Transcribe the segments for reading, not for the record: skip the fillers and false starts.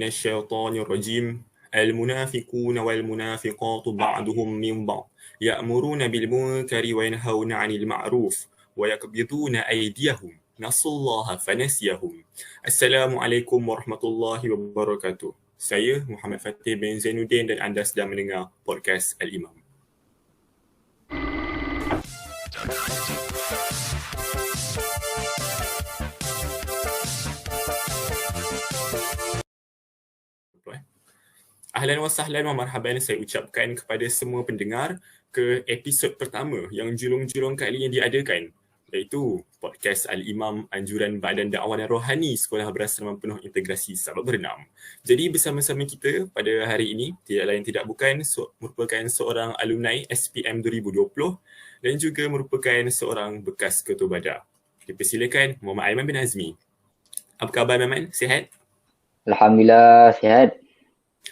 الشيطان الرجيم المنافقون والمنافقات بعضهم من بعض يأمرون بالمنكر وينهون عن المعروف ويقبضون أيديهم نسوا الله فنسيهم. Assalamualaikum warahmatullahi wabarakatuh. Saya Muhammad Fatih bin Zainuddin dan anda sedang mendengar podcast Al-Imam. Ahlan wa sahlan wa marhaban saya ucapkan kepada semua pendengar ke episod pertama yang julung-julung kali ini diadakan, iaitu podcast Al-Imam Anjuran Badan Dakwah dan Rohani Sekolah Berasrama Penuh Integrasi Sabak Bernam. Jadi bersama-sama kita pada hari ini tidak lain tidak bukan merupakan seorang alumni SPM 2020 dan juga merupakan seorang bekas ketua badan. Dipersilakan Muhammad Aiman bin Azmi. Apa khabar Aiman? Sihat? Alhamdulillah sihat.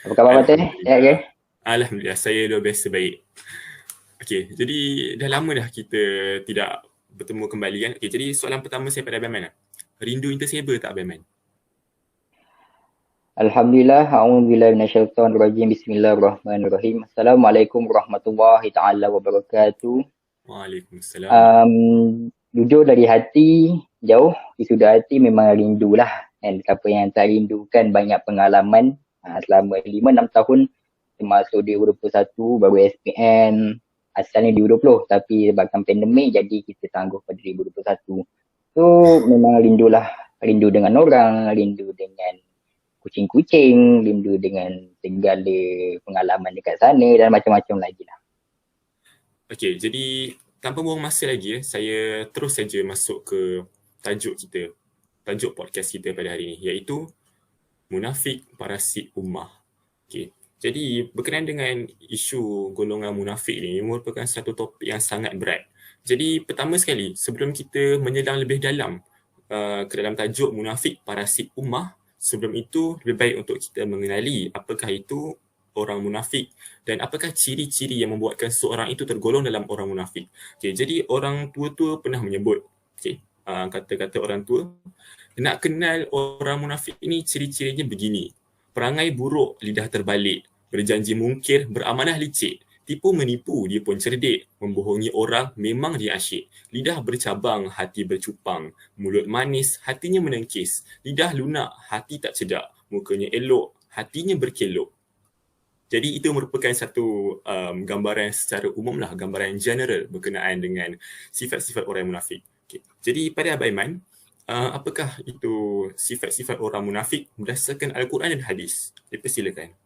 Apa khabar Fatih? Sihat ke? Alhamdulillah, saya luar biasa baik. Okey, jadi dah lama dah kita tidak bertemu kembali kan. Okey, jadi soalan pertama saya pada Abang Man. Rindu intersaber tak Abang Man? Alhamdulillah, a'udzubillahi minasyaitonir rajim. Bismillahirrahmanirrahim. Assalamualaikum warahmatullahi taala wabarakatuh. Waalaikumsalam. Jujur dari hati, jauh sudah hati memang rindulah. Dan siapa yang tak rindukan banyak pengalaman selama 5-6 tahun, termasuk 2021 baru SPM, asalnya 2020 tapi sebabkan pandemik jadi kita tangguh pada 2021. So memang rindulah, rindu dengan orang, rindu dengan kucing-kucing, rindu dengan segala pengalaman dekat sana dan macam-macam lagi lah. Okey, jadi tanpa buang masa lagi, saya terus saja masuk ke tajuk podcast kita pada hari ini, iaitu Munafik Parasit Ummah. Okay. Jadi berkenaan dengan isu golongan munafik ini merupakan satu topik yang sangat berat. Jadi pertama sekali, sebelum kita menyelam lebih dalam ke dalam tajuk Munafik Parasit Ummah, sebelum itu lebih baik untuk kita mengenali apakah itu orang munafik dan apakah ciri-ciri yang membuatkan seorang itu tergolong dalam orang munafik. Okay. Jadi orang tua-tua pernah menyebut, kata-kata orang tua, nak kenal orang munafik ini ciri-cirinya begini. Perangai buruk, lidah terbalik, berjanji mungkir, beramanah licik, tipu menipu, dia pun cerdik, membohongi orang, memang dia asyik. Lidah bercabang, hati bercupang, mulut manis, hatinya menengkis, lidah lunak, hati tak cedak, mukanya elok, hatinya berkelok. Jadi itu merupakan satu gambaran secara umum lah, gambaran general berkenaan dengan sifat-sifat orang munafik. Okay. Jadi pada Abang Aiman, apakah itu sifat-sifat orang munafik berdasarkan Al-Quran dan Hadis? Dipersilakan.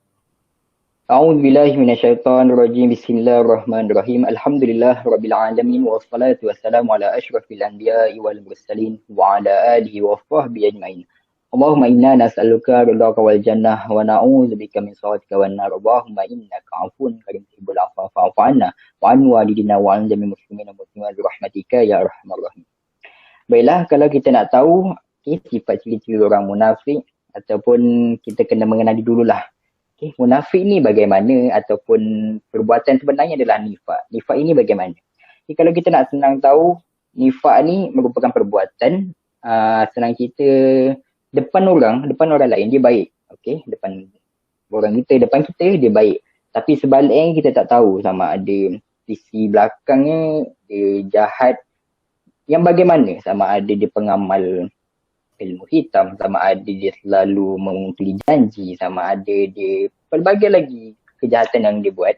A'udzubillahi minasyaitonir rajim. Bismillahirrahmanirrahim. Alhamdulillah rabbil alamin wassalatu wassalamu ala asyrafil anbiya'i wal mursalin wa ala alihi wa sahbihi ajmain. Allahumma inna nas'aluka ridhaka wal jannah wa na'udzubika min sakhatika wan nar. Allahumma innaka 'afuwun karim tuhibbul 'afwa fa'fu 'anna wa 'an walidina wa 'an jami'il muslimina wa muslimat bi rahmatika ya arhamar rahim. Baiklah, kalau kita nak tahu sifat ciri-ciri orang munafik ataupun kita kena mengenali dululah. Munafik ni bagaimana ataupun perbuatan sebenarnya adalah nifak. Nifak ini bagaimana? Kalau kita nak senang tahu, nifak ni merupakan perbuatan senang kita depan orang lain dia baik. Depan orang kita, depan kita dia baik. Tapi sebaliknya kita tak tahu sama ada sisi belakangnya dia jahat. Yang bagaimana? Sama ada dia pengamal ilmu hitam, sama ada dia selalu mengingkari janji, sama ada dia pelbagai lagi kejahatan yang dia buat.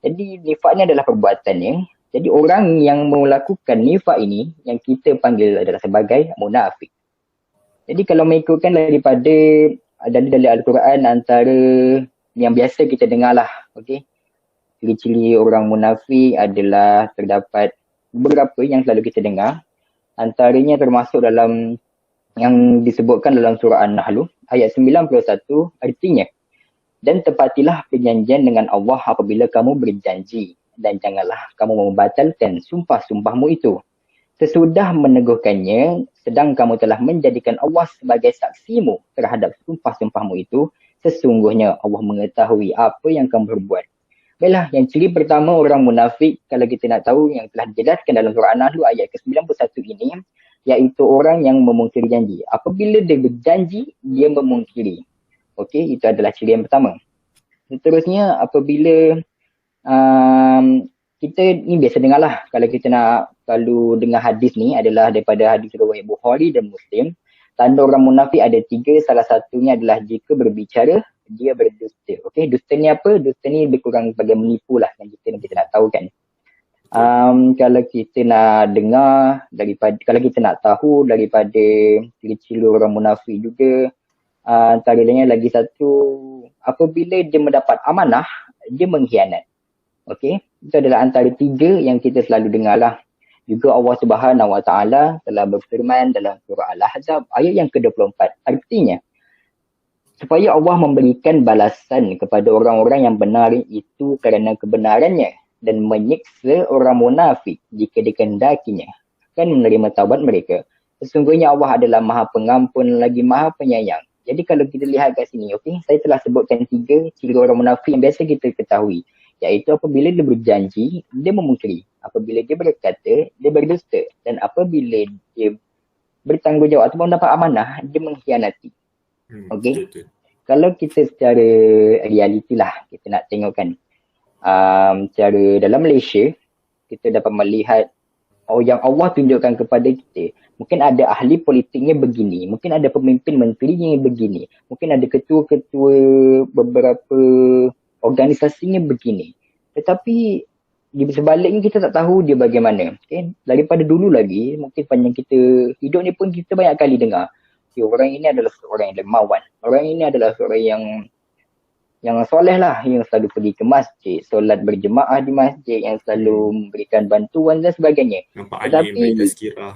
Jadi nifak ni adalah perbuatannya. Jadi orang yang melakukan nifak ini yang kita panggil adalah sebagai munafik. Jadi kalau mengikutkan daripada dalil Al-Quran, antara yang biasa kita dengar lah. Ciri-ciri orang munafik adalah terdapat beberapa yang selalu kita dengar. Antaranya termasuk dalam yang disebutkan dalam surah An-Nahl ayat 91, artinya, dan tepatilah perjanjian dengan Allah apabila kamu berjanji dan janganlah kamu membatalkan sumpah-sumpahmu itu. Sesudah meneguhkannya, sedang kamu telah menjadikan Allah sebagai saksimu terhadap sumpah-sumpahmu itu, sesungguhnya Allah mengetahui apa yang kamu berbuat. Baiklah, yang ciri pertama orang munafik, kalau kita nak tahu yang telah dijelaskan dalam surah An-Nahl ayat ke-91 ini, iaitu orang yang memungkiri janji. Apabila dia berjanji, dia memungkiri. Okey, itu adalah ciri yang pertama. Seterusnya apabila kita ni biasa dengar lah kalau dengar hadis ni adalah daripada hadis riwayat Bukhari dan Muslim. Tanda orang munafik ada 3, salah satunya adalah jika berbicara dia berdusta. Okey, dusta ni apa? Dusta ni lebih kurang sebagai menipu lah yang kita nak tahu kan. Kalau kita nak dengar kalau kita nak tahu daripada ciri-ciri orang munafik juga, antara lainnya lagi satu, apabila dia mendapat amanah, dia mengkhianat. Okey, itu adalah antara 3 yang kita selalu dengar lah. Juga Allah Subhanahu Wa Taala telah berfirman dalam surah Al-Ahzab ayat yang ke-24. Artinya, supaya Allah memberikan balasan kepada orang-orang yang benar itu kerana kebenarannya dan menyiksa orang munafik jika dikehendakinya kan menerima taubat mereka. Sesungguhnya Allah adalah Maha Pengampun lagi Maha Penyayang. Jadi kalau kita lihat kat sini, okey, saya telah sebutkan 3 ciri orang munafik yang biasa kita ketahui. Iaitu apabila dia berjanji, dia memungkiri. Apabila dia berkata, dia berdusta. Dan apabila dia bertanggungjawab atau mendapat amanah, dia mengkhianati. Okey? Kalau kita secara realiti lah, kita nak tengok kan. Secara dalam Malaysia, kita dapat melihat yang Allah tunjukkan kepada kita. Mungkin ada ahli politiknya begini. Mungkin ada pemimpin menterinya begini. Mungkin ada ketua-ketua beberapa organisasinya begini. Tetapi di sebaliknya kita tak tahu dia bagaimana. Okay? Daripada dulu lagi, mungkin panjang kita hidup ni pun kita banyak kali dengar. Okay, orang ini adalah seorang yang dermawan. Orang ini adalah seorang yang soleh lah. Yang selalu pergi ke masjid. Solat berjemaah di masjid. Yang selalu memberikan bantuan dan sebagainya. Nampak alim bagi tazkirah.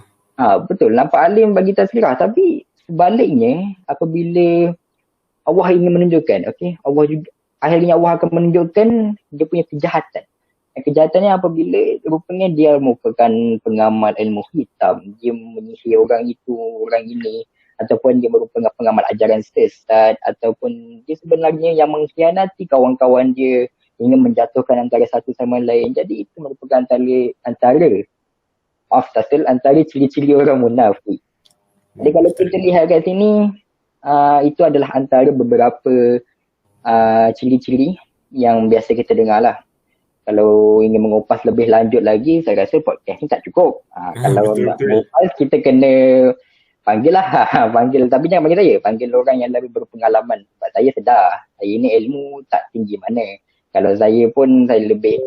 Betul, nampak alim bagi tazkirah. Tapi sebaliknya, apabila Allah ingin menunjukkan, okay, akhirnya Allah akan menunjukkan dia punya kejahatan. Kejahatannya apabila rupanya dia merupakan pengamal ilmu hitam, dia menyihir orang itu, orang ini, ataupun dia merupakan pengamal ajaran sesat, ataupun dia sebenarnya yang mengkhianati kawan-kawan dia, ingin menjatuhkan antara satu sama lain. Jadi itu merupakan antara ciri-ciri orang munafik. Jadi kalau kita lihat kat sini, itu adalah antara beberapa ciri-ciri yang biasa kita dengar lah. Kalau ingin mengupas lebih lanjut lagi, saya rasa podcast ni tak cukup. Kalau nak mengupas, kita kena panggil lah. Panggil, tapi jangan panggil saya. Panggil orang yang lebih berpengalaman. Sebab saya sedar, saya ni ilmu tak tinggi mana. Kalau saya pun, saya lebih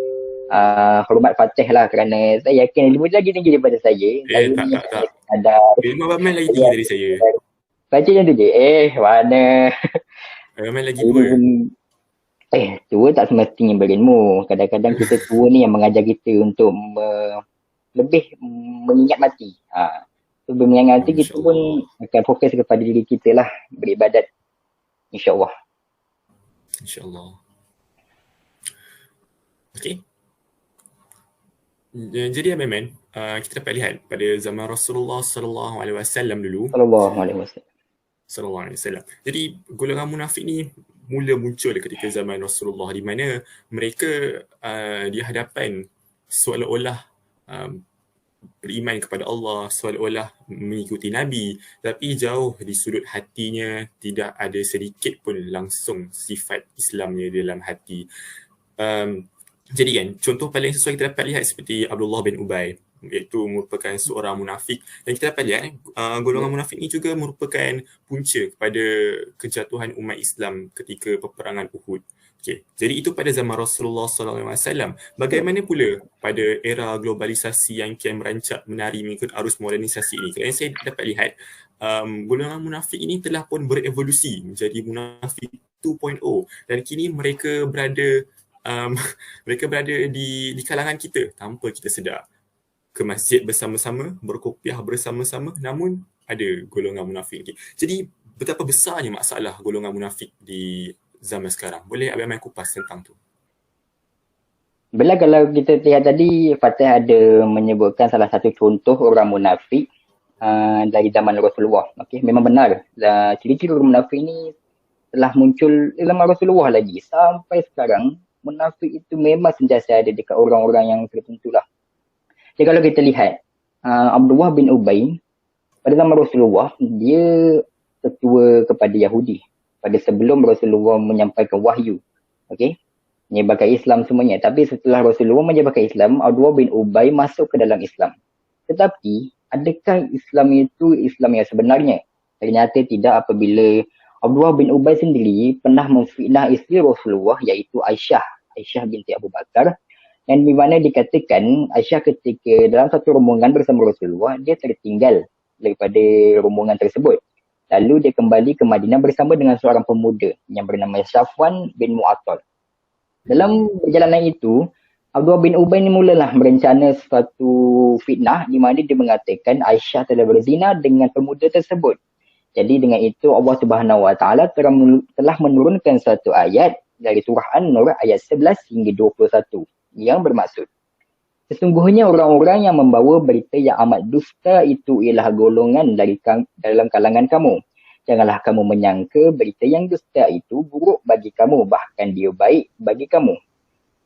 hormat Fatih lah kerana saya yakin ilmu lagi tinggi daripada saya. Saya tak. Ada ilmu Abang lagi tinggi dari saya. Baca macam tu je. Mana? Abang lagi tua. Tua tak semestinya berilmu. Kadang-kadang kita tua ni yang mengajar kita untuk lebih mengingat mati. Lebih mengingat mati, kita pun akan fokus kepada diri kita lah. Beribadat. InsyaAllah. InsyaAllah. Okay. Jadi Abang, kita dapat lihat pada zaman Rasulullah SAW dulu. SAW. Jadi golongan munafik ni mula muncul ketika zaman Rasulullah, di mana mereka di hadapan seolah-olah beriman kepada Allah, seolah-olah mengikuti Nabi, tapi jauh di sudut hatinya tidak ada sedikit pun langsung sifat Islamnya dalam hati. Jadi kan, contoh paling sesuai kita dapat lihat seperti Abdullah bin Ubay, iaitu merupakan seorang munafik. Dan kita dapat lihat golongan munafik ini juga merupakan punca kepada kejatuhan umat Islam ketika peperangan Uhud. Okay. Jadi itu pada zaman Rasulullah SAW. Bagaimana pula pada era globalisasi yang kian merancak menari mengikut arus modernisasi ini? Kalau yang saya dapat lihat, golongan munafik ini telah pun berevolusi menjadi munafik 2.0, dan kini mereka berada di kalangan kita tanpa kita sedar. Ke masjid bersama-sama, berkopiah bersama-sama, namun ada golongan munafik. Jadi betapa besarnya masalah golongan munafik di zaman sekarang. Boleh Abang kupas tentang tu? Bila kalau kita lihat tadi, Fatih ada menyebutkan salah satu contoh orang munafik dari zaman Rasulullah. Okay? Memang benar. Ciri-ciri orang munafik ni telah muncul dalam Rasulullah lagi. Sampai sekarang, munafik itu memang sentiasa ada dekat orang-orang yang tertentu lah. Jadi kalau kita lihat, Abdullah bin Ubay, pada zaman Rasulullah, dia ketua kepada Yahudi. pada sebelum Rasulullah menyampaikan wahyu. Okey, menyebarkan Islam semuanya. Tapi setelah Rasulullah menyebarkan Islam, Abdullah bin Ubay masuk ke dalam Islam. Tetapi, adakah Islam itu Islam yang sebenarnya? Ternyata tidak, apabila Abdullah bin Ubay sendiri pernah memfitnah isteri Rasulullah, iaitu Aisyah binti Abu Bakar, dan di mana dikatakan Aisyah ketika dalam satu rombongan bersama Rasulullah, dia tertinggal daripada rombongan tersebut. Lalu dia kembali ke Madinah bersama dengan seorang pemuda yang bernama Safwan bin Mu'attal. Dalam perjalanan itu, Abdullah bin Ubay ni mulalah merencana suatu fitnah di mana dia mengatakan Aisyah telah berzina dengan pemuda tersebut. Jadi dengan itu Allah Subhanahu Wa Taala telah menurunkan satu ayat dari surah An-Nur ayat 11 hingga 21 yang bermaksud, sesungguhnya orang-orang yang membawa berita yang amat dusta itu ialah golongan dalam kalangan kamu. Janganlah kamu menyangka berita yang dusta itu buruk bagi kamu, bahkan dia baik bagi kamu.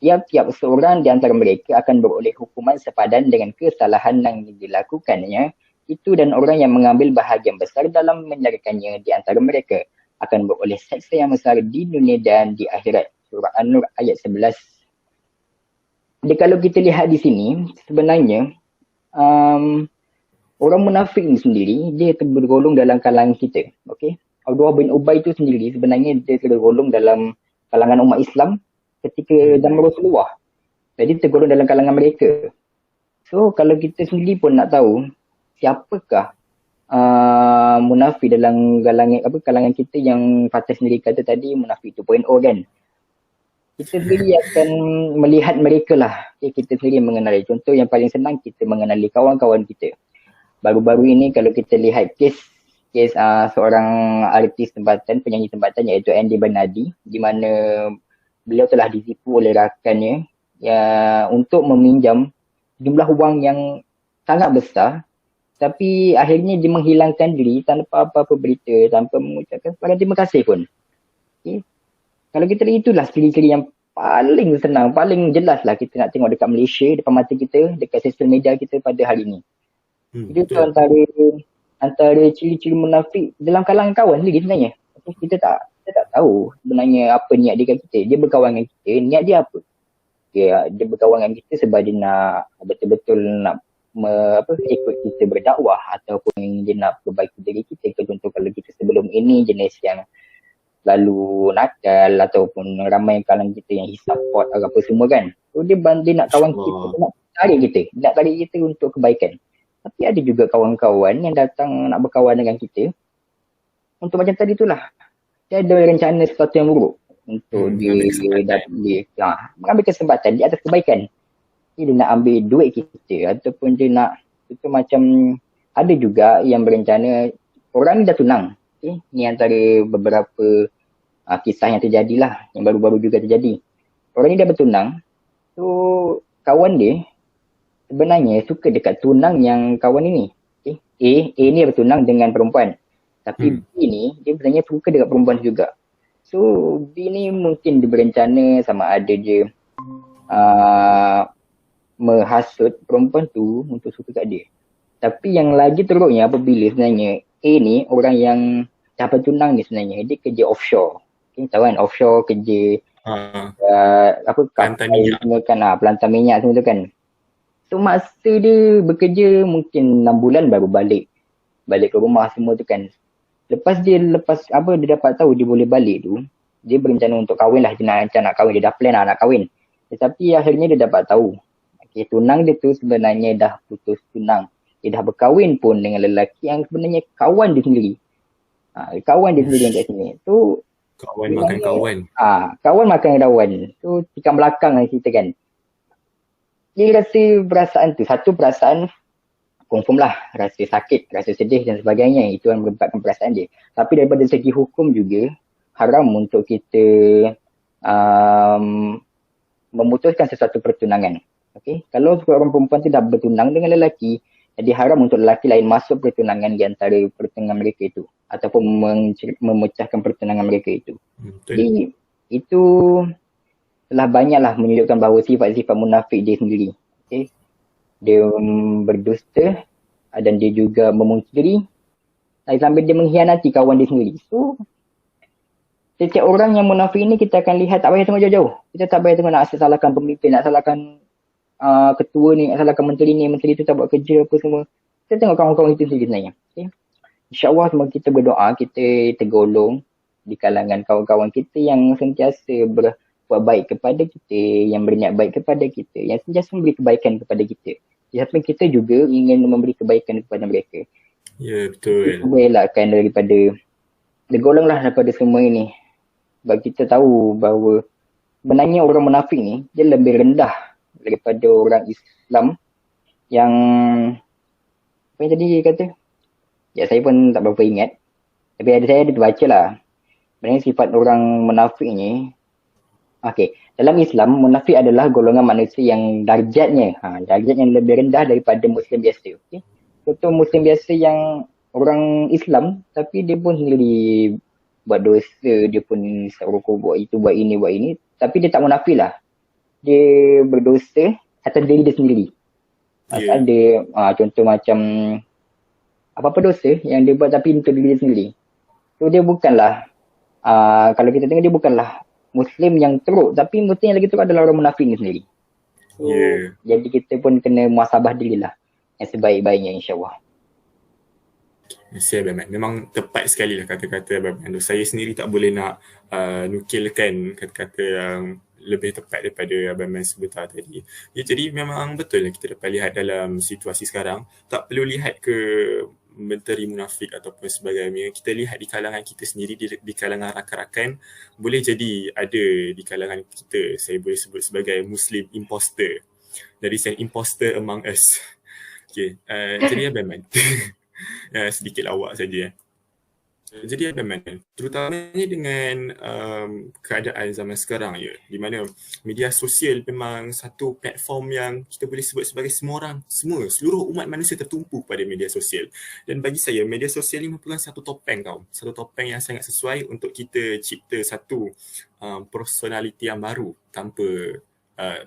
Tiap-tiap seorang di antara mereka akan beroleh hukuman sepadan dengan kesalahan yang dilakukannya itu, dan orang yang mengambil bahagian besar dalam menyarikannya di antara mereka akan beroleh seksa yang besar di dunia dan di akhirat. Surah An-Nur ayat 11. Jadi kalau kita lihat di sini, sebenarnya orang munafik ni sendiri, dia tergolong dalam kalangan kita. Okay? Abdullah bin Ubay itu sendiri sebenarnya dia tergolong dalam kalangan umat Islam ketika zaman Rasulullah. Jadi tergolong dalam kalangan mereka. So kalau kita sendiri pun nak tahu siapakah munafik dalam kalangan kita yang Fatah sendiri kata tadi munafik 2.0 kan. Kita sendiri akan melihat mereka lah. Okay, kita sendiri mengenali. Contoh yang paling senang, kita mengenali kawan-kawan kita. Baru-baru ini kalau kita lihat kes seorang artis tempatan, penyanyi tempatan iaitu Andy Bernardi, di mana beliau telah ditipu oleh rakannya untuk meminjam jumlah wang yang sangat besar, tapi akhirnya dia menghilangkan diri tanpa apa-apa berita, tanpa mengucapkan terima kasih pun. Okay. Kalau kita lihat, itulah ciri-ciri yang paling senang, paling jelas lah kita nak tengok dekat Malaysia, depan mata kita, dekat sosial media kita pada hari ini. Itu antara ciri-ciri munafik dalam kalangan kawan sendiri sebenarnya. Kita tak tahu sebenarnya apa niat dia kat kita. Dia berkawan dengan kita, niat dia apa? Dia berkawan dengan kita sebab dia nak betul-betul nak ikut kita berdakwah, ataupun dia nak perbaiki diri kita. Contoh kalau kita sebelum ini jenis yang lalu nakal, ataupun ramai kalangan kita yang hisap pot apa semua kan. So dia nak kawan kita, dia nak tarik kita untuk kebaikan. Tapi ada juga kawan-kawan yang datang nak berkawan dengan kita untuk macam tadi itulah. Dia ada rencana sesuatu yang buruk untuk dia mengambil kesempatan di atas kebaikan. Dia nak ambil duit kita, ataupun dia nak, itu macam ada juga yang berencana, orang ni dah tunang. Okay? Ni antara beberapa kisah yang terjadilah, yang baru-baru juga terjadi. Orang ni dah bertunang, so kawan dia sebenarnya suka dekat tunang yang kawan ini. Okay? A ni bertunang dengan perempuan, tapi B ni dia sebenarnya suka dekat perempuan juga. So B ni mungkin dia berencana sama ada dia menghasut perempuan tu untuk suka kat dia. Tapi yang lagi teruknya apabila sebenarnya A ni, orang yang dah bertunang ni sebenarnya, dia kerja offshore. Okay, tahu kan offshore kerja pelantar minyak kan, pelantar minyak semua tu kan. So masa dia bekerja mungkin 6 bulan baru balik ke rumah semua tu kan. Lepas dia dapat tahu dia boleh balik tu, dia berencana untuk kahwin lah, dia nak kahwin, dia dah plan lah nak kahwin. Tetapi akhirnya dia dapat tahu, okay, tunang dia tu sebenarnya dah putus tunang. Dia dah berkahwin pun dengan lelaki yang sebenarnya kawan dia sendiri. Kawan dia sendiri yang kat sini. So kawan makan kawan. Kawan makan kawan. So tikam belakang lah kita kan. Dia rasa perasaan tu, satu perasaan confirm lah, rasa sakit, rasa sedih dan sebagainya. Itu yang menyebabkan perasaan dia. Tapi daripada segi hukum juga, haram untuk kita memutuskan sesuatu pertunangan. Okay? Kalau seorang perempuan tu dah bertunang dengan lelaki, jadi haram untuk lelaki lain masuk pertunangan di antara pertunangan mereka itu, ataupun memecahkan pertunangan mereka itu. Jadi itu telah banyaklah menunjukkan bahawa sifat-sifat munafik dia sendiri. Okay? Dia berdusta dan dia juga memungkiri sampai dia mengkhianati kawan dia sendiri. So Setiap orang yang munafik ni kita akan lihat, tak payah tengok jauh-jauh. Kita tak payah tengok nak salahkan pemimpin, nak salahkan ketua ni, nak salahkan menteri tu tak buat kerja apa semua. Kita tengok kawan-kawan kita sendiri sebenarnya. Okay? InsyaAllah semua kita berdoa, kita tergolong di kalangan kawan-kawan kita yang sentiasa berbuat baik kepada kita, yang berniat baik kepada kita, yang sentiasa memberi kebaikan kepada kita. Sampai kita juga ingin memberi kebaikan kepada mereka. Ya, betul. Kita elakkan tergolonglah daripada semua ini. Sebab kita tahu bahawa sebenarnya orang munafik ni dia lebih rendah daripada orang Islam yang apa yang tadi kata? Ya, saya pun tak berapa ingat. Tapi saya ada terbaca lah. Sebenarnya sifat orang munafik ni, dalam Islam, munafik adalah golongan manusia yang darjatnya lebih rendah daripada Muslim biasa. Okay? Contoh Muslim biasa yang orang Islam, tapi dia pun sendiri buat dosa, dia pun rokok, buat itu, buat ini, tapi dia tak munafik lah. Dia berdosa atas diri dia sendiri. Yeah. Ada contoh macam apa-apa dosa yang dia buat tapi untuk diri dia sendiri. So dia bukanlah, kalau kita tengok dia bukanlah Muslim yang teruk, tapi Muslim yang lagi teruk adalah orang munafik ni sendiri. So, jadi kita pun kena muhasabah dirilah yang sebaik-baiknya, insyaAllah. Saya memang tepat sekali lah kata-kata Abang. Saya sendiri tak boleh nak nukilkan kata-kata yang lebih tepat daripada Abang sebentar tadi. Ya, jadi memang betul lah kita dapat lihat dalam situasi sekarang, tak perlu lihat ke menteri munafik ataupun sebagainya. Kita lihat di kalangan kita sendiri, di kalangan rakan-rakan, boleh jadi ada di kalangan kita, saya boleh sebut sebagai Muslim imposter. There is an imposter among us. Okay, jadi Abang sedikit lawak saja. Jadi terutamanya dengan keadaan zaman sekarang ya, di mana media sosial memang satu platform yang kita boleh sebut sebagai seluruh umat manusia tertumpu pada media sosial. Dan bagi saya media sosial ini merupakan satu topeng yang sangat sesuai untuk kita cipta satu personality yang baru, tanpa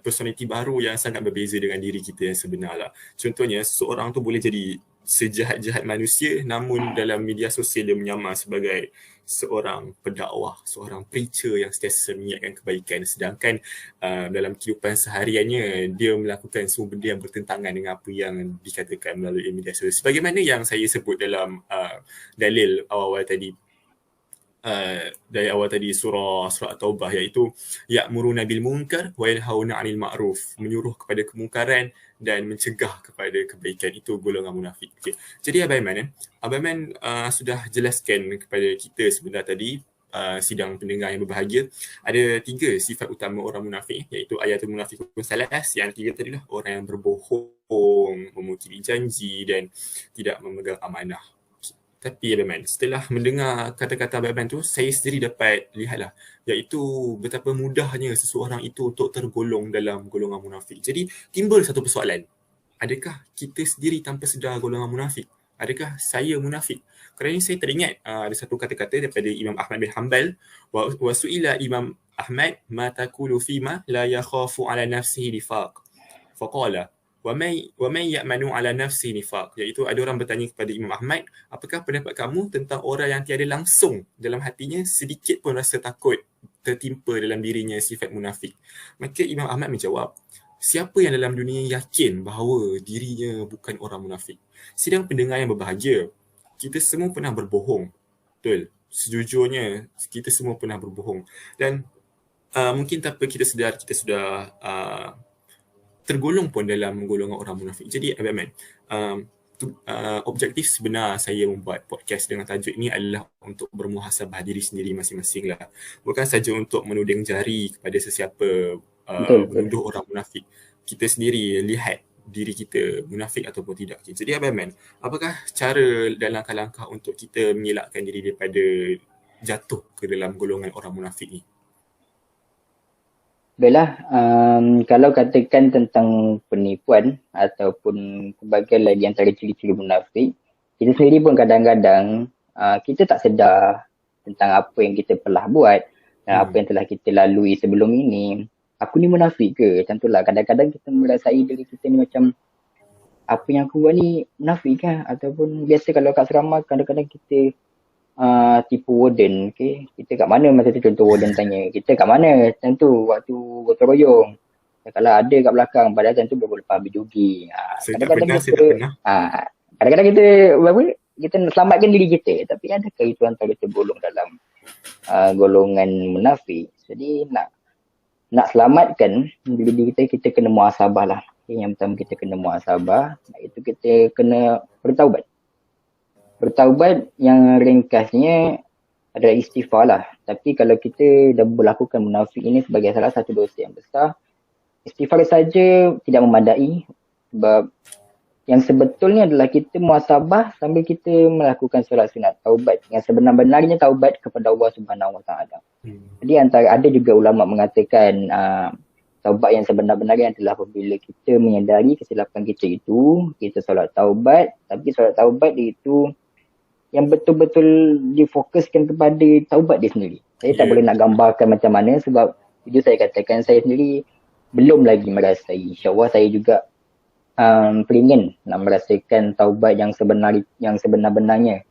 personality baru yang sangat berbeza dengan diri kita yang sebenar lah. Contohnya seorang tu boleh jadi sejahat-jahat manusia, namun dalam media sosial dia menyamar sebagai seorang pendakwah, seorang preacher yang sentiasa mengingatkan kebaikan, sedangkan dalam kehidupan sehariannya dia melakukan semua benda yang bertentangan dengan apa yang dikatakan melalui media sosial. Sebagaimana yang saya sebut dalam dalil awal-awal tadi, dari awal tadi surah At-Taubah, iaitu ya'muruna bil munkar wa yanhauna 'anil ma'ruf, menyuruh kepada kemungkaran dan mencegah kepada kebaikan. Itu golongan munafik. Okay. Jadi Abang Aiman sudah jelaskan kepada kita sebentar tadi, sidang pendengar yang berbahagia, ada 3 sifat utama orang munafik, iaitu ayatul munafiqun salas. Yang 3 tadi lah, orang yang berbohong, memungkiri janji dan tidak memegang amanah. Tapi Abang, setelah mendengar kata-kata Abang tu, saya sendiri dapat lihatlah, iaitu betapa mudahnya seseorang itu untuk tergolong dalam golongan munafik. Jadi timbul satu persoalan. Adakah kita sendiri tanpa sedar golongan munafik? Adakah saya munafik? Kerana saya teringat ada satu kata-kata daripada Imam Ahmad bin Hanbal, wa su'ila Imam Ahmad ma taqulu fima la yakhafu ala nafsihi nifaq. Faqala wa may ya'manu ala nafsi nifaq, iaitu ada orang bertanya kepada Imam Ahmad, apakah pendapat kamu tentang orang yang tiada langsung dalam hatinya sedikit pun rasa takut tertimpa dalam dirinya sifat munafik? Maka Imam Ahmad menjawab, siapa yang dalam dunia yakin bahawa dirinya bukan orang munafik? Sidang pendengar yang berbahagia, kita semua pernah berbohong. Betul, sejujurnya kita semua pernah berbohong. Dan mungkin tanpa kita sedar, kita sudah tergolong pun dalam golongan orang munafik. Jadi Abang, objektif sebenar saya membuat podcast dengan tajuk ini adalah untuk bermuhasabah diri sendiri masing-masing lah. Bukan saja untuk menuding jari kepada sesiapa menuduh orang munafik. Kita sendiri lihat diri kita munafik ataupun tidak. Jadi Abang, apakah cara dan langkah-langkah untuk kita mengelakkan diri daripada jatuh ke dalam golongan orang munafik ni? Baiklah, kalau katakan tentang penipuan ataupun pelbagai lagi antara ciri-ciri munafik, kita sendiri pun kadang-kadang kita tak sedar tentang apa yang kita telah buat dan apa yang telah kita lalui sebelum ini. Aku ni munafik ke? Macam tu lah, kadang-kadang kita merasai diri kita ni macam, apa yang aku buat ni munafik kan? Ataupun biasa kalau kat asrama kadang-kadang kita tipu warden. Okay. Kita kat mana masa tu, contoh warden tanya, kita kat mana time tu waktu gotong royong. Kalau ada kat belakang, padahal time tu baru lepas berjogging. Saya tak pernah. Kadang-kadang kita kita nak selamatkan diri kita, tapi adakah itu antara tergolong dalam golongan munafik? Jadi nak selamatkan diri kita kena muhasabah lah. Okay, yang pertama kita kena muhasabah, itu kita kena bertaubat. Bertaubat yang ringkasnya adalah istighfar lah. Tapi kalau kita dah melakukan munafik ini sebagai salah satu dosa yang besar, istighfar saja tidak memadai, sebab yang sebetulnya adalah kita muhasabah sambil kita melakukan solat sunat taubat. Yang sebenar-benarnya taubat kepada Allah Subhanahu Wa Taala. Jadi ada juga ulama mengatakan taubat yang sebenar-benarnya adalah apabila kita menyadari kesilapan kita itu, kita solat taubat, tapi solat taubat itu yang betul-betul difokuskan kepada taubat dia sendiri. Saya tak boleh nak gambarkan macam mana, sebab itu saya katakan saya sendiri belum lagi merasai. InsyaAllah saya juga peringin nak merasakan taubat yang sebenar-benarnya.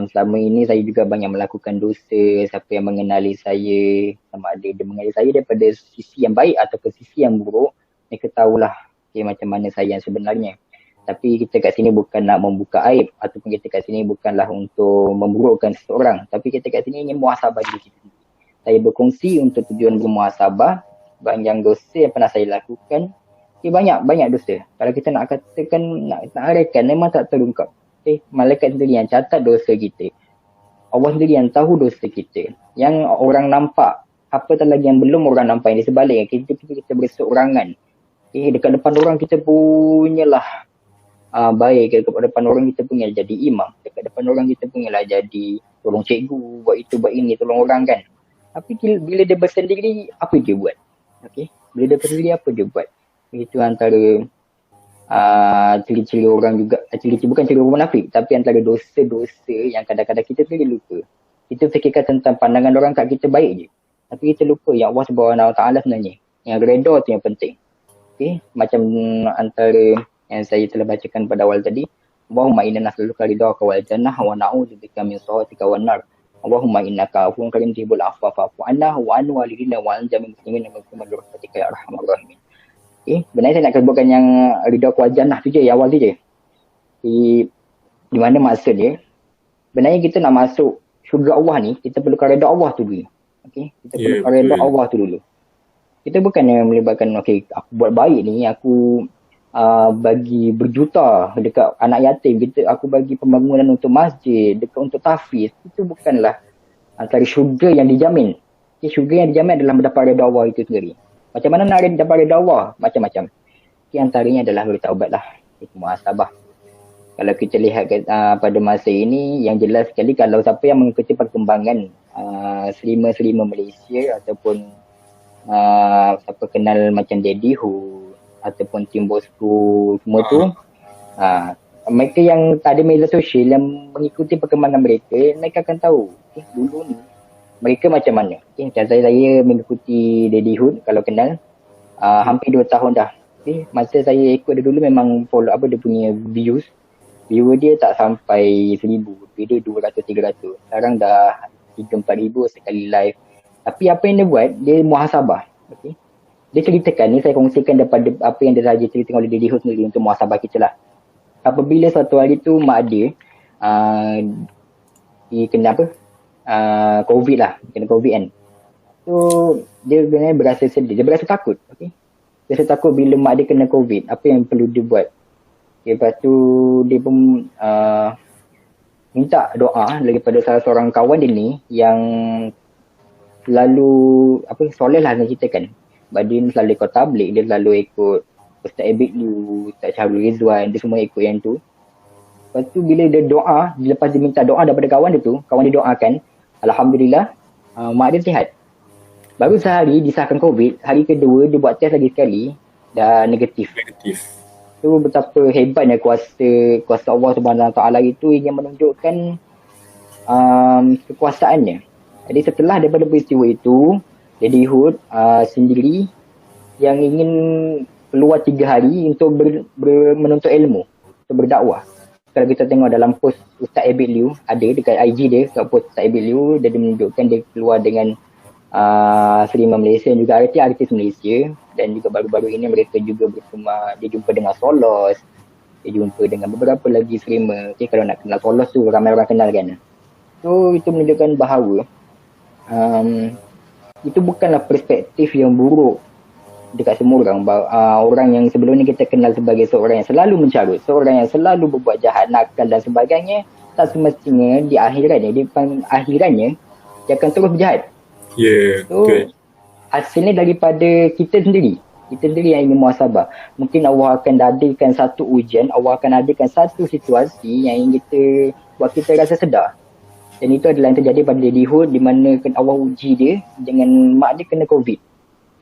Selama ini saya juga banyak melakukan dosa. Siapa yang mengenali saya, sama ada dia mengenali saya daripada sisi yang baik ataupun sisi yang buruk, mereka tahulah macam mana saya yang sebenarnya. Tapi kita kat sini bukan nak membuka aib, ataupun kita kat sini bukanlah untuk memburukkan seseorang, tapi kita kat sini ingin muhasabah diri kita. Saya berkongsi untuk tujuan bermuhasabah banyak dosa yang pernah saya lakukan. Banyak dosa. Kalau kita nak katakan, nak arahkan, memang tak terungkap. Malaikat sendiri yang catat dosa kita. Allah sendiri yang tahu dosa kita. Yang orang nampak, apatah lagi yang belum orang nampak. Yang di sebaliknya, kita berseorangan. Dekat depan orang kita punyalah baik. Dekat depan orang kita punyalah jadi imam. Dekat depan orang kita punyalah jadi tolong cikgu, buat itu, buat ini, tolong orang kan. Tapi bila dia bersendiri, apa dia buat? Bila dia bersendiri, apa dia buat? Itu antara ciri-ciri orang juga, bukan ciri orang munafik, tapi antara dosa-dosa yang kadang-kadang kita sendiri lupa. Kita fikirkan tentang pandangan orang kat kita baik je, tapi kita lupa yang Allah Subhanahu Wa Taala sebenarnya yang redha tu yang penting. Macam antara yang saya telah bacakan pada awal tadi, Allahumma inna nas'aluka ridhaka wal jannah wa na'udzubika min sakhatika wan nar. Allahumma innaka afuwwun karim tuhibbul afwa fa'fu anna wa an walidina wa an jami'il muslimin wa qul rahmatika ya arhamar rahimin. Sebenarnya saya nak sebutkan yang ridha wal jannah tu je, yang awal tu je. Di mana maksud dia, sebenarnya kita nak masuk syurga Allah ni, kita perlukan redha Allah tu dulu. Kita perlukan redha Allah tu dulu. Kita bukan yang melibatkan, aku buat baik ni, aku bagi berjuta dekat anak yatim, aku bagi pembangunan untuk masjid, untuk tahfiz. Itu bukanlah antara syurga yang dijamin. Syurga yang dijamin adalah mendapat redha Allah itu sendiri. Macam mana nak dapat redha Allah? Macam-macam. Antaranya adalah bertaubat lah. Itu muhasabah. Kalau kita lihat pada masa ini, yang jelas sekali kalau siapa yang mengikuti perkembangan selima-selima Malaysia ataupun siapa kenal macam Daddy Who ataupun Timbo School, semua tu, mereka yang tak ada media sosial, yang mengikuti perkembangan mereka akan tahu dulu ni mereka macam mana. Macam saya mengikuti Daddy Hood, kalau kenal, hampir 2 tahun dah. Masa saya ikut dia dulu memang follow dia punya viewer dia tak sampai 1,000, dia 200-300. Sekarang dah 3-4 ribu sekali live. Tapi apa yang dia buat, dia muhasabah. Dia ceritakan ni, saya kongsikan daripada apa yang dia saja ceritakan oleh Daddy Hood sendiri untuk muhasabah kita lah. Apabila satu hari tu mak dia kena COVID lah, kena COVID kan. So dia sebenarnya berasa sedih, dia berasa takut. Dia rasa takut bila mak dia kena COVID, apa yang perlu dia buat. Lepas tu dia pun minta doa daripada salah seorang kawan dia ni yang selalu soleh lah nak ceritakan. Dia selalu ikut tablik, dia selalu ikut Ustaz Abid Lu, Ustaz Syahrul Rizwan, dia semua ikut yang tu. Lepas tu bila dia doa, lepas dia minta doa daripada kawan dia tu, kawan dia doakan, Alhamdulillah, mak dia sihat. Baru sehari disahkan COVID, hari kedua dia buat test lagi sekali, dah negatif. Tu betapa hebatnya kuasa Allah Subhanahu Wa Taala itu ingin menunjukkan kekuasaannya. Jadi setelah daripada peristiwa itu, Daddy Hood sendiri yang ingin keluar 3 hari untuk menuntut ilmu, untuk berdakwah. kalau kita tengok dalam post Ustaz Abid Liu, ada dekat IG dia, kat post Ustaz Abid Liu, dia menunjukkan dia keluar dengan streamer Malaysia dan juga artis-artis Malaysia, dan juga baru-baru ini mereka juga bersama, dia jumpa dengan Solos, dia jumpa dengan beberapa lagi streamer. Okay, kalau nak kenal Solos tu ramai orang kenal kan. So itu menunjukkan bahawa itu bukanlah perspektif yang buruk dekat semua orang. Orang yang sebelum ni kita kenal sebagai seorang yang selalu mencarut, seorang yang selalu berbuat jahat, nakal dan sebagainya, tak semestinya di akhirannya, dia akan terus berjahat. So hasilnya daripada kita sendiri yang ingin muhasabah. Mungkin Allah akan adakan satu ujian, Allah akan adakan satu situasi yang ingin kita buat kita rasa sedar. Dan itu adalah yang terjadi pada Daddy Hood, di mana Allah uji dia dengan mak dia kena COVID.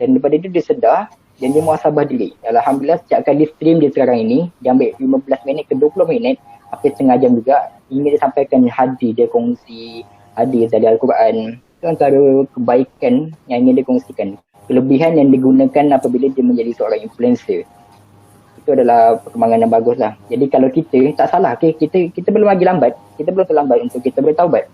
Dan daripada itu dia sedar dan dia muhasabah diri. Alhamdulillah setiap kali stream dia sekarang ini, dia ambil 15 minit ke 20 minit, hampir setengah jam juga, ingin dia sampaikan hadis, dia kongsi hadis dari Al-Quran. Itu antara kebaikan yang ingin dia kongsikan. Kelebihan yang digunakan apabila dia menjadi seorang influencer. Itu adalah perkembangan yang bagus lah. Jadi kalau kita, tak salah, okay? kita belum lagi lambat. Kita belum terlambat untuk kita bertaubat.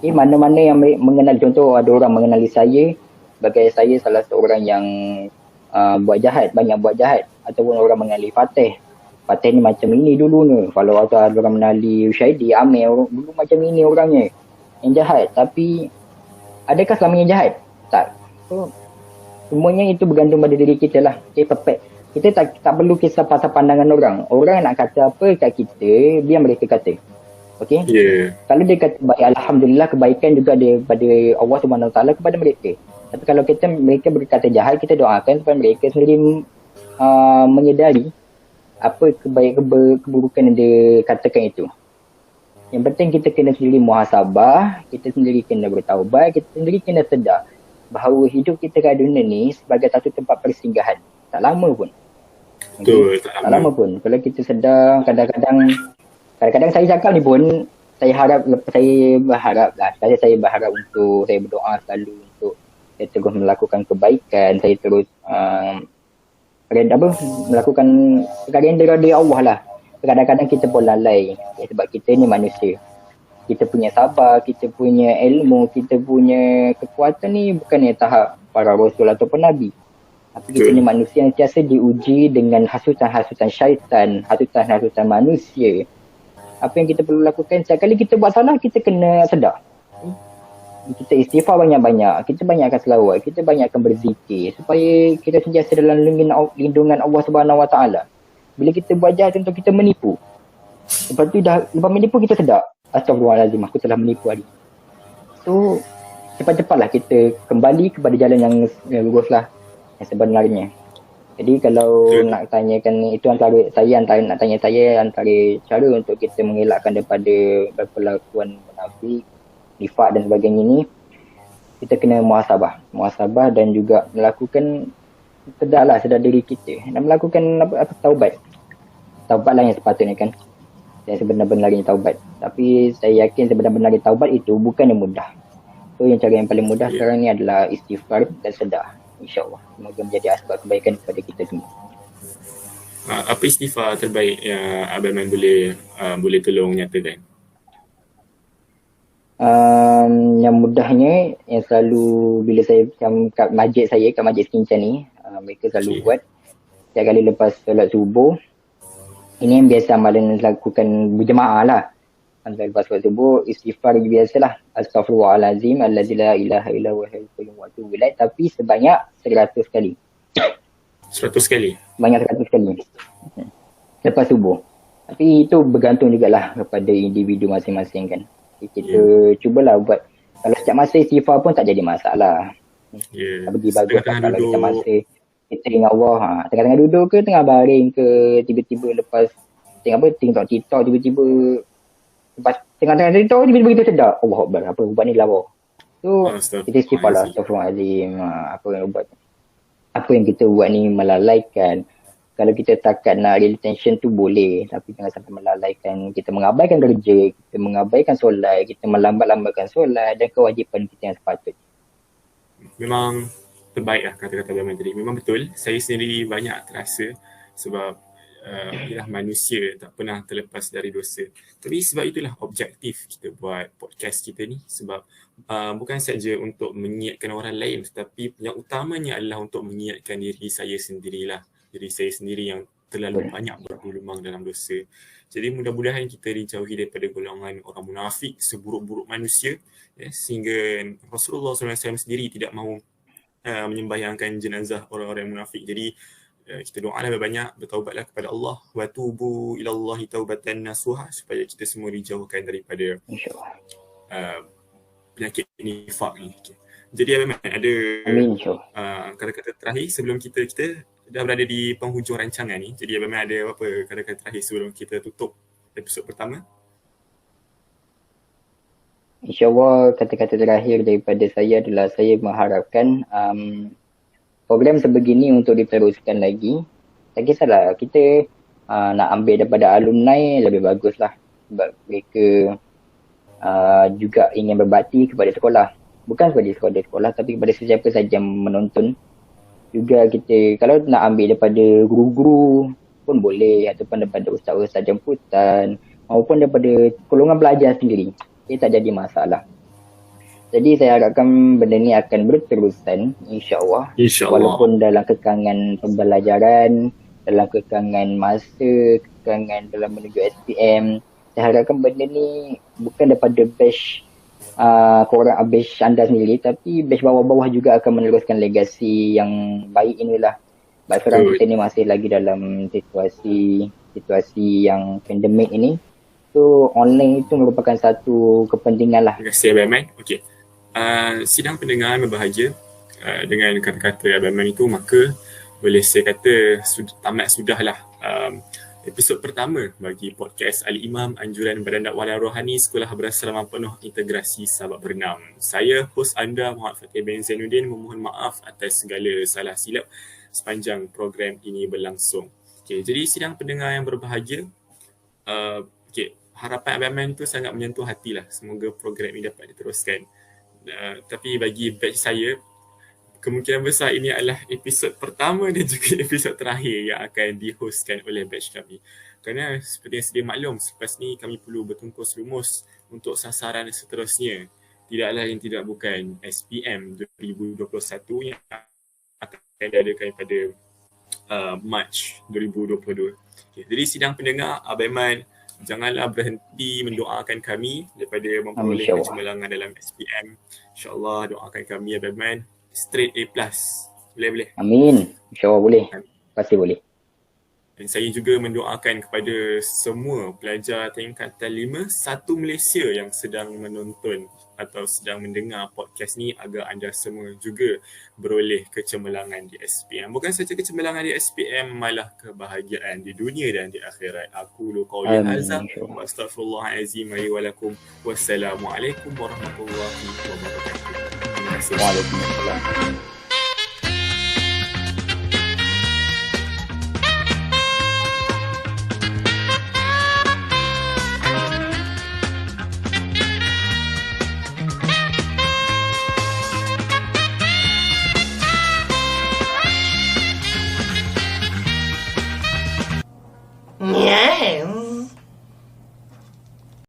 Okay? Mana-mana yang mengenal, contoh ada orang mengenali saya sebagai saya salah seorang yang banyak buat jahat. Ataupun orang mengenali Fatih ni macam ini dulu ni. Kalau ada orang mengenali Ushaidi, Amir, dulu macam ini orangnya yang jahat. Tapi adakah selamanya jahat? Tak. So, semuanya itu bergantung pada diri kita lah. Okay, kita tak perlu kisah pasal pandangan orang. Orang nak kata apa kat kita, biar mereka kata. Okay? Kalau dia kata baik, Alhamdulillah, kebaikan juga daripada Allah SWT kepada mereka. Tapi kalau mereka berkata jahat, kita doakan supaya mereka sendiri menyedari apa keburukan yang dia katakan itu. Yang penting kita kena sendiri muhasabah, kita sendiri kena bertaubat, kita sendiri kena sedar bahawa hidup kita kat dunia ni sebagai satu tempat persinggahan. Tak lama pun. Betul, tak lama pun. Kalau kita sedar, kadang-kadang saya cakap ni pun, saya berharap untuk, saya berdoa selalu untuk saya terus melakukan kebaikan, saya terus melakukan perkara yang dirada Allah lah. Kadang-kadang kita pun lalai, sebab kita ni manusia. Kita punya sabar, kita punya ilmu, kita punya kekuatan ni bukan yang tahap para rasul ataupun nabi. Tapi kita ni manusia yang biasa diuji dengan hasutan-hasutan syaitan, hasutan-hasutan manusia. Apa yang kita perlu lakukan, setiap kali kita buat salah, kita kena sedar. Kita istighfar banyak-banyak, kita banyakkan selawat, kita banyakkan berzikir supaya kita sentiasa dalam lindungan Allah SWT. Bila kita buat jahat, contoh kita menipu. Lepas tu lepas menipu kita sedar, astagfirullahaladzim, aku telah menipu hari. So cepat-cepatlah kita kembali kepada jalan yang lurus lah, yang sebenarnya. Jadi kalau nak tanyakan, itu antara cara untuk kita mengelakkan daripada berpelakuan munafik, nifak dan sebagainya ni, kita kena muhasabah dan juga melakukan sedar diri kita dan melakukan taubat lah yang sepatutnya kan, yang sebenar-benarnya taubat. Tapi saya yakin sebenar-benarnya taubat itu bukan yang mudah. So yang cara yang paling mudah sekarang ni adalah istighfar dan sedar. InsyaAllah semoga menjadi asbab kebaikan kepada kita semua. Apa istighfar terbaik yang Abang Man boleh tolong nyatakan? Yang mudahnya, yang selalu bila saya kat masjid Skincare ni, mereka selalu buat setiap kali lepas solat subuh. Ini yang biasa amalan lakukan berjemaah lah. Lepas solat subuh, istighfar biasalah. Astaghfirullahalazim, alladzi la ilaha illa huwa hayyul qayyum wa atubu ilaih, tapi sebanyak 100 kali. 100 kali? Banyak 100 kali. Lepas subuh. Tapi itu bergantung jugalah kepada individu masing-masing kan. Kita cubalah buat. Kalau setiap masa istighfar pun tak jadi masalah. Tak pergi bagus lah kalau kita masa kita ingat Allah. Tengah-tengah duduk ke, tengah baring ke, tiba-tiba lepas tengok TikTok, tiba-tiba lepas tengah-tengah TikTok, tiba-tiba kita sedar, Allah Akbar, apa ubat ni lawa. So kita istighfar lah, astagfirullahaladzim, apa yang kita buat ni melalaikan. Kalau kita takat nak real attention tu boleh, tapi jangan sampai melalaikan. Kita mengabaikan kerja, kita mengabaikan solat, kita melambat-lambatkan solat dan kewajipan kita yang sepatutnya. Memang terbaik lah kata-kata Abang tadi. Memang betul, saya sendiri banyak terasa sebab ialah manusia tak pernah terlepas dari dosa. Tapi sebab itulah objektif kita buat podcast kita ni, sebab bukan saja untuk mengingatkan orang lain, tetapi yang utamanya adalah untuk mengingatkan diri saya sendirilah, diri saya sendiri yang terlalu banyak bergelumang dalam dosa. Jadi mudah-mudahan kita dijauhi daripada golongan orang munafik, seburuk-buruk manusia, sehingga Rasulullah SAW sendiri tidak mahu menyembahyangkan jenazah orang-orang munafik. Jadi kita doalah banyak, bertaubatlah kepada Allah, wa tubu ilallahi taubatan nasuha, supaya kita semua dijauhkan daripada penyakit nifak ni. Jadi Abang Man, ada kata-kata terakhir sebelum kita dah berada di penghujung rancangan ni. Jadi Abang Man ada apa kata-kata terakhir sebelum kita tutup episod pertama? InsyaAllah kata-kata terakhir daripada saya adalah saya mengharapkan program sebegini untuk diteruskan lagi. Tak kisahlah kita nak ambil daripada alumni lebih bagus lah, sebab mereka juga ingin berbakti kepada sekolah. Bukan kepada sekolah tapi kepada sesiapa saja yang menonton. Juga kita kalau nak ambil daripada guru-guru pun boleh, ataupun daripada ustaz-ustaz jemputan maupun daripada golongan pelajar sendiri. Ia tak jadi masalah. Jadi saya harapkan benda ni akan berterusan insya-Allah. Walaupun dalam kekangan pembelajaran, dalam kekangan masa, kekangan dalam menuju SPM, saya harapkan benda ni bukan daripada batch korang batch anda sendiri, tapi batch bawah-bawah juga akan meneruskan legasi yang baik inilah. Sebab sekarang kita ni masih lagi dalam situasi yang pandemik ini. So online itu merupakan satu kepentingan lah. Terima kasih Abang Man. Okey. Sidang pendengar yang berbahagia, dengan kata-kata Abang Man itu, maka boleh saya kata tamat sudahlah episod pertama bagi podcast Al-Imam Anjuran Badan Dakwah dan Rohani Sekolah Berasrama Penuh Integrasi Sahabat Berenam. Saya host anda Muhammad Fatih bin Zainuddin memohon maaf atas segala salah silap sepanjang program ini berlangsung. Okay, jadi sidang pendengar yang berbahagia, harapan Abang Man tu sangat menyentuh hati lah. Semoga program ini dapat diteruskan. Tapi bagi batch saya, kemungkinan besar ini adalah episod pertama dan juga episod terakhir yang akan dihostkan oleh batch kami. Kerana seperti yang sedia maklum, selepas ni kami perlu bertungkus lumus untuk sasaran seterusnya. Tidaklah yang tidak bukan SPM 2021 yang akan diadakan pada Mac 2022. Okay, jadi sidang pendengar, Abang Man, janganlah berhenti mendoakan kami daripada memperoleh kecemerlangan dalam SPM. InsyaAllah doakan kami Abang Man straight A+. Boleh? Amin. InsyaAllah boleh. Pasti boleh. Dan saya juga mendoakan kepada semua pelajar tingkatan 5 satu Malaysia yang sedang menonton atau sedang mendengar podcast ni, agar anda semua juga beroleh kecemerlangan di SPM. Bukan saja kecemerlangan di SPM, malah kebahagiaan di dunia dan di akhirat. Aku qauli hadza wa astaghfirullahalazim wa lakum. Wassalamualaikum warahmatullahi wabarakatuh. Terima kasih. Waalaikumsalam.